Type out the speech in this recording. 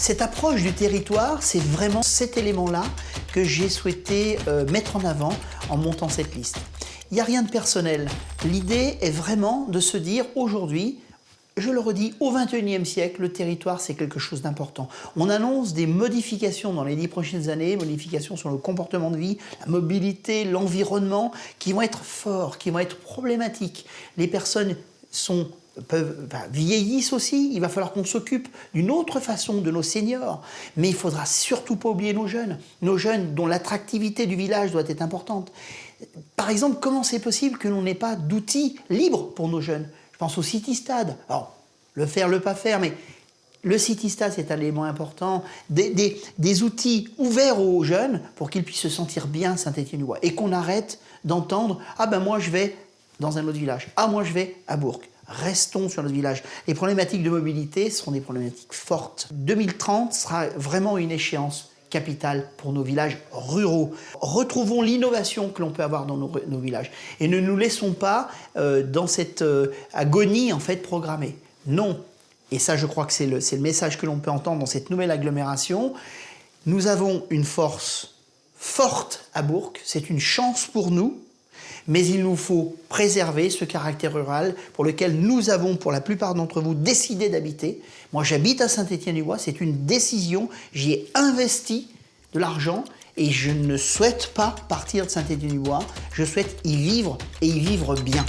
Cette approche du territoire, c'est vraiment cet élément-là que j'ai souhaité mettre en avant en montant cette liste. Il n'y a rien de personnel. L'idée est vraiment de se dire aujourd'hui, je le redis, au XXIe siècle, le territoire, c'est quelque chose d'important. On annonce des modifications dans les 10 prochaines années, modifications sur le comportement de vie, la mobilité, l'environnement, qui vont être forts, qui vont être problématiques. Les personnes vieillissent aussi, il va falloir qu'on s'occupe d'une autre façon de nos seniors. Mais il ne faudra surtout pas oublier nos jeunes dont l'attractivité du village doit être importante. Par exemple, comment c'est possible que l'on n'ait pas d'outils libres pour nos jeunes ? Je pense au City-Stade. Alors, le faire, le pas faire, mais le City-Stade, c'est un élément important. Des outils ouverts aux jeunes pour qu'ils puissent se sentir bien à Saint-Étienne-du-Bois. Et qu'on arrête d'entendre « Ah ben moi, je vais dans un autre village. Ah, moi, je vais à Bourg. » Restons sur notre village. Les problématiques de mobilité seront des problématiques fortes. 2030 sera vraiment une échéance capitale pour nos villages ruraux. Retrouvons l'innovation que l'on peut avoir dans nos villages et ne nous laissons pas dans cette agonie en fait programmée. Non, et ça je crois que c'est le message que l'on peut entendre dans cette nouvelle agglomération. Nous avons une force forte à Bourg, c'est une chance pour nous, mais il nous faut préserver ce caractère rural pour lequel nous avons, pour la plupart d'entre vous, décidé d'habiter. Moi, j'habite à Saint-Étienne-du-Bois, c'est une décision, j'y ai investi de l'argent et je ne souhaite pas partir de Saint-Étienne-du-Bois, je souhaite y vivre et y vivre bien.